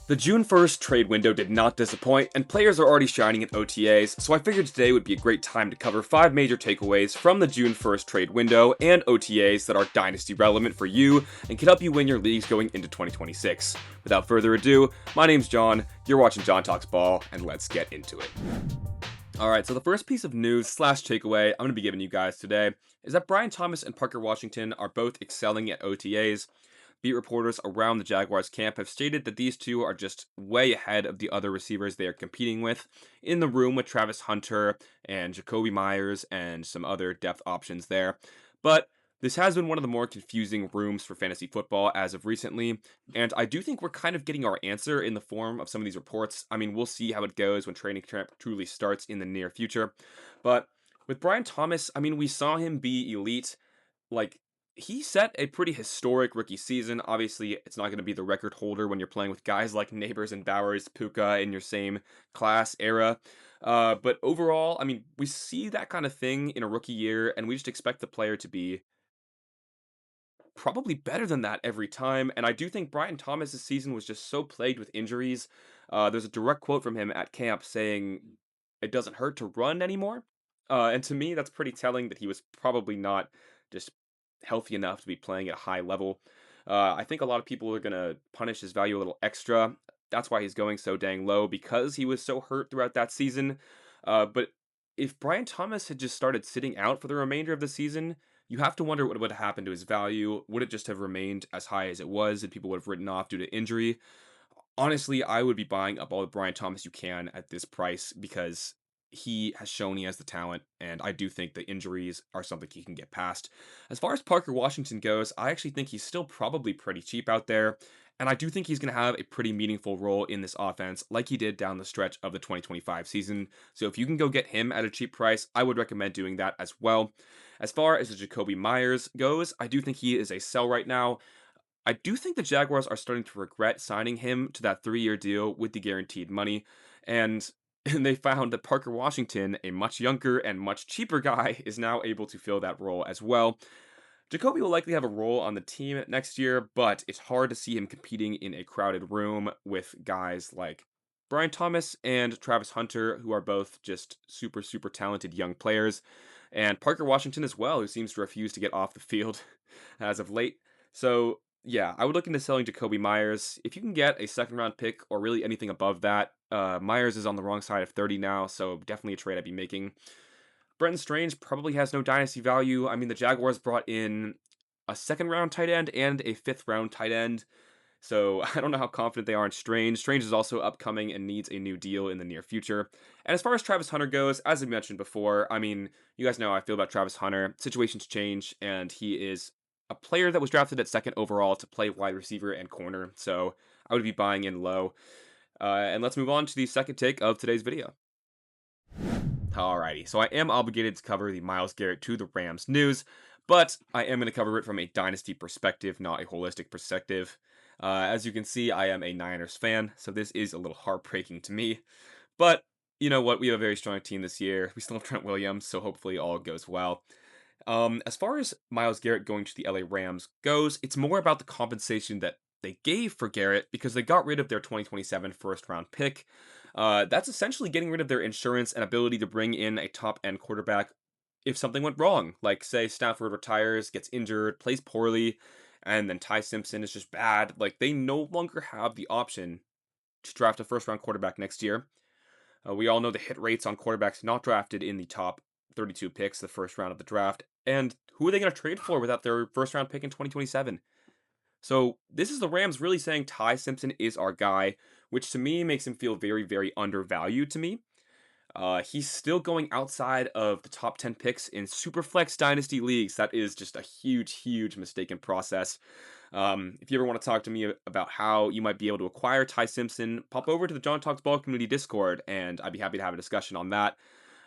The June 1st trade window did not disappoint, and players are already shining in OTAs, so I figured today would be a great time to cover 5 major takeaways from the June 1st trade window and OTAs that are Dynasty relevant for you and can help you win your leagues going into 2026. Without further ado, my name's John, you're watching John Talks Ball, and let's get into it. Alright, so the first piece of news slash takeaway I'm going to be giving you guys today is that Brian Thomas and Parker Washington are both excelling at OTAs. Beat reporters around the Jaguars camp have stated that these two are just way ahead of the other receivers they are competing with in the room with Travis Hunter and Jacoby Myers and some other depth options there. But this has been one of the more confusing rooms for fantasy football as of recently, and I do think we're kind of getting our answer in the form of some of these reports. I mean, we'll see how it goes when training camp truly starts in the near future. But with Brian Thomas, I mean, we saw him be elite. Like, he set a pretty historic rookie season. Obviously, it's not going to be the record holder when you're playing with guys like Neighbors and Bowers, Puka in your same class era. But overall, I mean, we see that kind of thing in a rookie year, and we just expect the player to be probably better than that every time. And I do think Brian Thomas's season was just so plagued with injuries. There's a direct quote from him at camp saying, "It doesn't hurt to run anymore." And to me, that's pretty telling that he was probably not just healthy enough to be playing at a high level. I think a lot of people are going to punish his value a little extra. That's why he's going so dang low because he was so hurt throughout that season. But if Brian Thomas had just started sitting out for the remainder of the season, you have to wonder what would have happened to his value. Would it just have remained as high as it was and people would have written off due to injury? Honestly, I would be buying up all the Brian Thomas you can at this price because he has shown he has the talent, and I do think the injuries are something he can get past. As far as Parker Washington goes, I actually think he's still probably pretty cheap out there, and I do think he's going to have a pretty meaningful role in this offense, like he did down the stretch of the 2025 season. So if you can go get him at a cheap price, I would recommend doing that as well. As far as the Jacoby Myers goes, I do think he is a sell right now. I do think the Jaguars are starting to regret signing him to that 3-year deal with the guaranteed money, and they found that Parker Washington, a much younger and much cheaper guy, is now able to fill that role as well. Jacoby will likely have a role on the team next year, but it's hard to see him competing in a crowded room with guys like Brian Thomas and Travis Hunter, who are both just super, super talented young players, and Parker Washington as well, who seems to refuse to get off the field as of late. So, yeah, I would look into selling Jacoby Myers. If you can get a second round pick or really anything above that, Myers is on the wrong side of 30 now, so definitely a trade I'd be making. Brenton Strange probably has no dynasty value. I mean, the Jaguars brought in a second round tight end and a fifth round tight end. So I don't know how confident they are in Strange. Strange is also upcoming and needs a new deal in the near future. And as far as Travis Hunter goes, as I mentioned before, I mean, you guys know how I feel about Travis Hunter. Situations change, and he is a player that was drafted at second overall to play wide receiver and corner. So I would be buying in low. And let's move on to the second take of today's video. Alrighty, so I am obligated to cover the Myles Garrett to the Rams news, but I am going to cover it from a dynasty perspective, not a holistic perspective. As you can see, I am a Niners fan, so this is a little heartbreaking to me. But you know what? We have a very strong team this year. We still have Trent Williams, so hopefully all goes well. As far as Myles Garrett going to the LA Rams goes, it's more about the compensation that they gave for Garrett because they got rid of their 2027 first round pick. That's essentially getting rid of their insurance and ability to bring in a top end quarterback if something went wrong. Like, say, Stafford retires, gets injured, plays poorly, and then Ty Simpson is just bad. Like, they no longer have the option to draft a first round quarterback next year. We all know the hit rates on quarterbacks not drafted in the top 32 picks, the first round of the draft. And who are they going to trade for without their first round pick in 2027? So this is the Rams really saying Ty Simpson is our guy, which to me makes him feel very, very undervalued to me. He's still going outside of the top 10 picks in Superflex Dynasty leagues. That is just a huge, huge mistaken process. If you ever want to talk to me about how you might be able to acquire Ty Simpson, pop over to the John Talks Ball community Discord, and I'd be happy to have a discussion on that.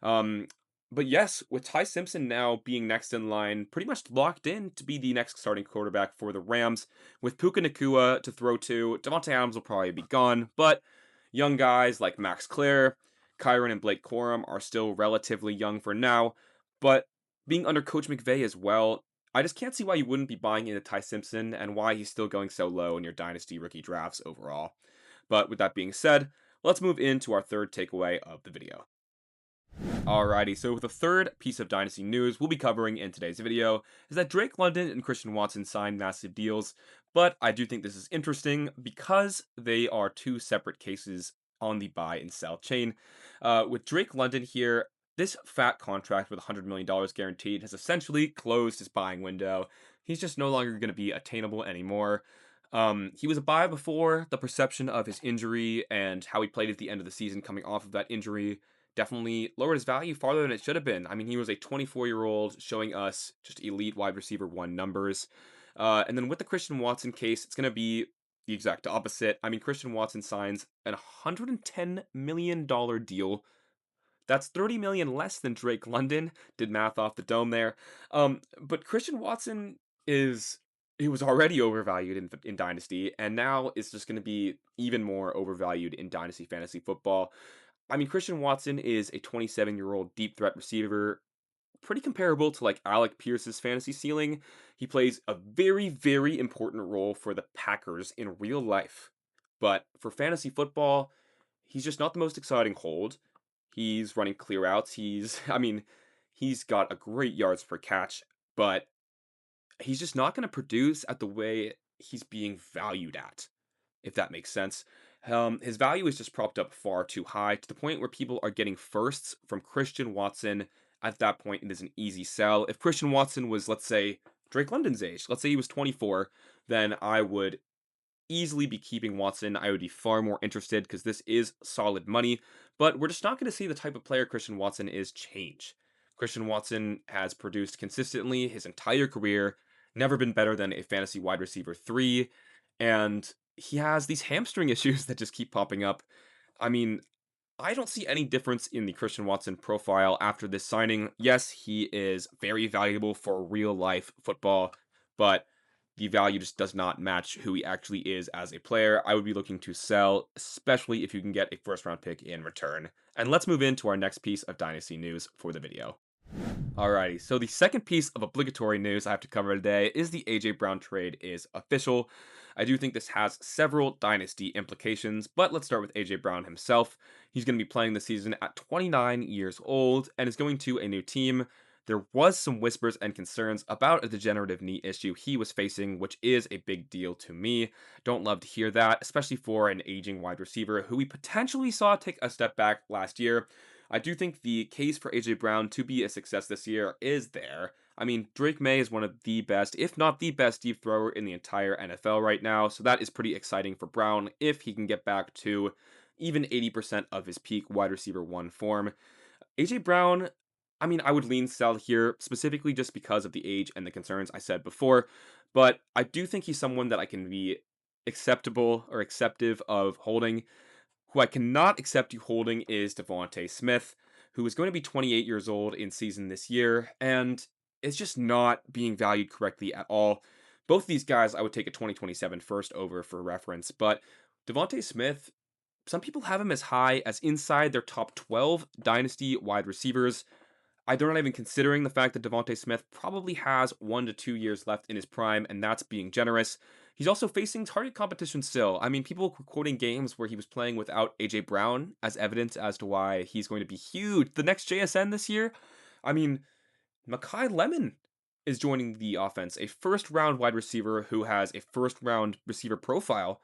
Um, but yes, with Ty Simpson now being next in line, pretty much locked in to be the next starting quarterback for the Rams, with Puka Nakua to throw to, Devontae Adams will probably be gone, but young guys like Max Clare, Kyron, and Blake Corum are still relatively young for now, but being under Coach McVay as well, I just can't see why you wouldn't be buying into Ty Simpson and why he's still going so low in your dynasty rookie drafts overall. But with that being said, let's move into our third takeaway of the video. Alrighty, so the third piece of Dynasty news we'll be covering in today's video is that Drake London and Christian Watson signed massive deals, but I do think this is interesting because they are two separate cases on the buy and sell chain. With Drake London here, this fat contract with $100 million guaranteed has essentially closed his buying window. He's just no longer going to be attainable anymore. He was a buy before. The perception of his injury and how he played at the end of the season coming off of that injury definitely lowered his value farther than it should have been. I mean, he was a 24-year-old showing us just elite wide receiver one numbers. And then with the Christian Watson case, it's going to be the exact opposite. I mean, Christian Watson signs an $110 million deal. That's 30 million less than Drake London. Did math off the dome there. But Christian Watson is he was already overvalued in Dynasty, and now it's just going to be even more overvalued in Dynasty fantasy football. I mean, Christian Watson is a 27-year-old deep threat receiver, pretty comparable to like Alec Pierce's fantasy ceiling. He plays a very, very important role for the Packers in real life. But for fantasy football, he's just not the most exciting hold. He's running clear outs. I mean, he's got a great yards per catch, but he's just not going to produce at the way he's being valued at, if that makes sense. His value is just propped up far too high to the point where people are getting firsts from Christian Watson. At that point, it is an easy sell. If Christian Watson was, let's say, Drake London's age, let's say he was 24, then I would easily be keeping Watson. I would be far more interested because this is solid money, but we're just not going to see the type of player Christian Watson is change. Christian Watson has produced consistently his entire career, never been better than a fantasy wide receiver 3, and he has these hamstring issues that just keep popping up. I mean, I don't see any difference in the Christian Watson profile after this signing. Yes, he is very valuable for real life football, but the value just does not match who he actually is as a player. I would be looking to sell, especially if you can get a first round pick in return. And let's move into our next piece of Dynasty news for the video. Alrighty, so the second piece of obligatory news I have to cover today is the AJ Brown trade is official. I do think this has several dynasty implications, but let's start with AJ Brown himself. He's going to be playing the season at 29 years old and is going to a new team. There was some whispers and concerns about a degenerative knee issue he was facing, which is a big deal to me. Don't love to hear that, especially for an aging wide receiver who we potentially saw take a step back last year. I do think the case for AJ Brown to be a success this year is there. I mean, Drake May is one of the best, if not the best, deep thrower in the entire NFL right now, so that is pretty exciting for Brown if he can get back to even 80% of his peak wide receiver 1 form. AJ Brown, I mean, I would lean sell here, specifically just because of the age and the concerns I said before, but I do think he's someone that I can be acceptable or acceptive of holding. Who I cannot accept you holding is Devontae Smith, who is going to be 28 years old in season this year, and is just not being valued correctly at all. Both these guys, I would take a 2027 first over for reference, but Devontae Smith, some people have him as high as inside their top 12 dynasty wide receivers. They're not even considering the fact that Devontae Smith probably has 1 to 2 years left in his prime, and that's being generous. He's also facing target competition still. I mean, people were quoting games where he was playing without AJ Brown as evidence as to why he's going to be huge. The next JSN this year, I mean, Makai Lemon is joining the offense. A first round wide receiver who has a first round receiver profile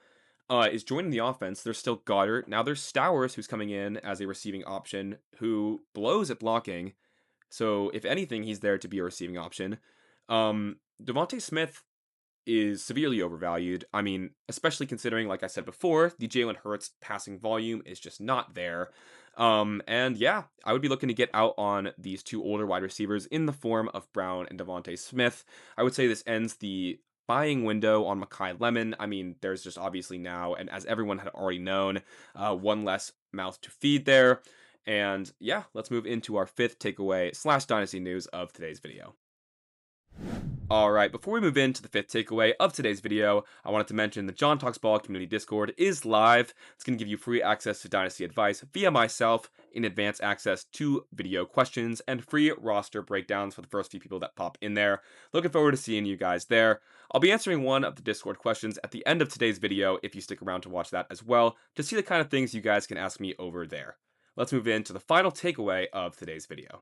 is joining the offense. There's still Goddard. Now there's Stowers, who's coming in as a receiving option, who blows at blocking. So if anything, he's there to be a receiving option. Devontae Smith is severely overvalued. I mean, especially considering, like I said before, the Jalen Hurts passing volume is just not there. And yeah, I would be looking to get out on these two older wide receivers in the form of Brown and Devontae Smith. I would say this ends the buying window on Makai Lemon. I mean, there's just obviously now, and as everyone had already known, one less mouth to feed there. And yeah, let's move into our fifth takeaway / dynasty news of today's video. Alright, before we move into the fifth takeaway of today's video, I wanted to mention the John Talks Ball community Discord is live. It's going to give you free access to Dynasty advice via myself, in advance access to video questions, and free roster breakdowns for the first few people that pop in there. Looking forward to seeing you guys there. I'll be answering one of the Discord questions at the end of today's video if you stick around to watch that as well, to see the kind of things you guys can ask me over there. Let's move into the final takeaway of today's video.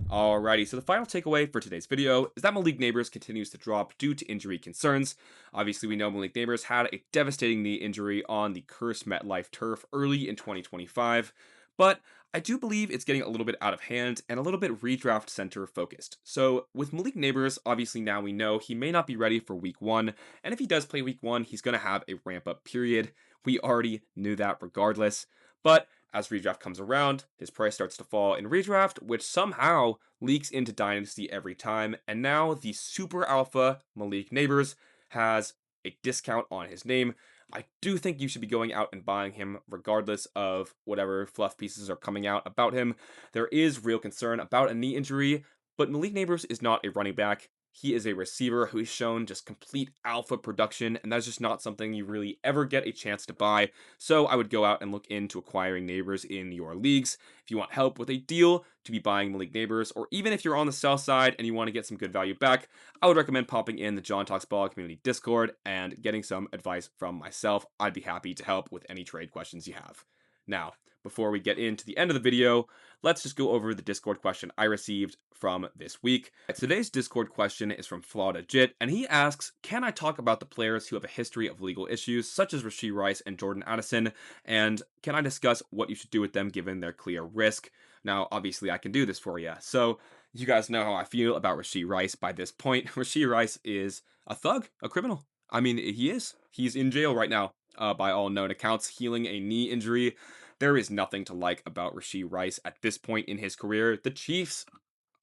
Alrighty, so the final takeaway for today's video is that Malik Neighbors continues to drop due to injury concerns. Obviously, we know Malik Neighbors had a devastating knee injury on the cursed MetLife turf early in 2025, but I do believe it's getting a little bit out of hand and a little bit redraft center focused. So with Malik Neighbors, obviously now we know he may not be ready for week 1, and if he does play week 1, he's going to have a ramp up period. We already knew that regardless, but as redraft comes around, his price starts to fall in redraft, which somehow leaks into Dynasty every time, and now the super alpha Malik Neighbors has a discount on his name. I do think you should be going out and buying him regardless of whatever fluff pieces are coming out about him. There is real concern about a knee injury, but Malik Neighbors is not a running back. He is a receiver who's shown just complete alpha production, and that's just not something you really ever get a chance to buy. So I would go out and look into acquiring Neighbors in your leagues. If you want help with a deal to be buying Malik Neighbors, or even if you're on the sell side and you want to get some good value back, I would recommend popping in the John Talks Ball community Discord and getting some advice from myself. I'd be happy to help with any trade questions you have. Now, before we get into the end of the video, let's just go over the Discord question I received from this week. Today's Discord question is from Flawed Jit, and he asks, can I talk about the players who have a history of legal issues, such as Rashee Rice and Jordan Addison, and can I discuss what you should do with them given their clear risk? Now, obviously, I can do this for you. So, you guys know how I feel about Rashee Rice by this point. Rashee Rice is a thug, a criminal. I mean, he is. He's in jail right now, by all known accounts, healing a knee injury. There is nothing to like about Rashee Rice at this point in his career. The Chiefs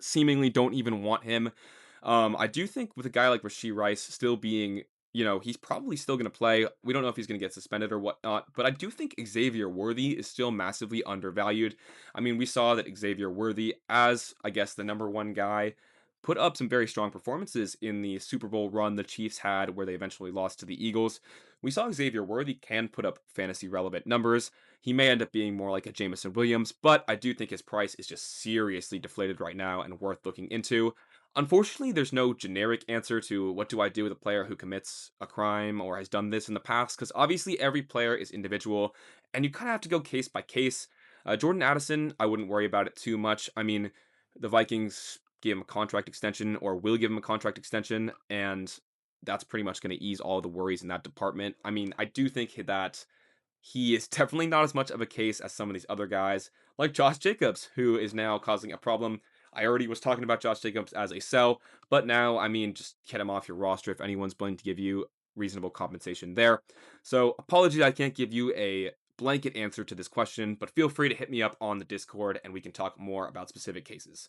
seemingly don't even want him. I do think with a guy like Rashee Rice still being, he's probably still going to play. We don't know if he's going to get suspended or whatnot, but I do think Xavier Worthy is still massively undervalued. I mean, we saw that Xavier Worthy, as I guess the number one guy, put up some very strong performances in the Super Bowl run the Chiefs had where they eventually lost to the Eagles. We saw Xavier Worthy can put up fantasy relevant numbers. He may end up being more like a Jameson Williams, but I do think his price is just seriously deflated right now and worth looking into. Unfortunately, there's no generic answer to what do I do with a player who commits a crime or has done this in the past, because obviously every player is individual, and you kind of have to go case by case. Jordan Addison, I wouldn't worry about it too much. I mean, the Vikings give him a contract extension or will give him a contract extension, and that's pretty much going to ease all the worries in that department. I mean, I do think that he is definitely not as much of a case as some of these other guys, like Josh Jacobs, who is now causing a problem. I already was talking about Josh Jacobs as a sell, but now, I mean, just get him off your roster if anyone's willing to give you reasonable compensation there. So, apologies, I can't give you a blanket answer to this question, but feel free to hit me up on the Discord and we can talk more about specific cases.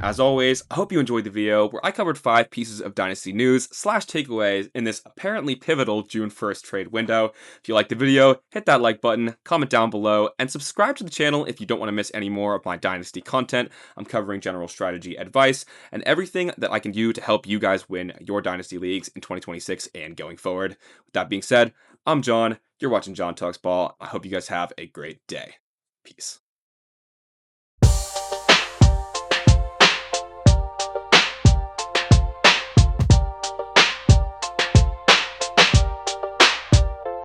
As always, I hope you enjoyed the video where I covered 5 pieces of Dynasty news / takeaways in this apparently pivotal June 1st trade window. If you liked the video, hit that like button, comment down below, and subscribe to the channel if you don't want to miss any more of my Dynasty content. I'm covering general strategy advice and everything that I can do to help you guys win your Dynasty leagues in 2026 and going forward. With that being said, I'm John. You're watching John Talks Ball. I hope you guys have a great day. Peace.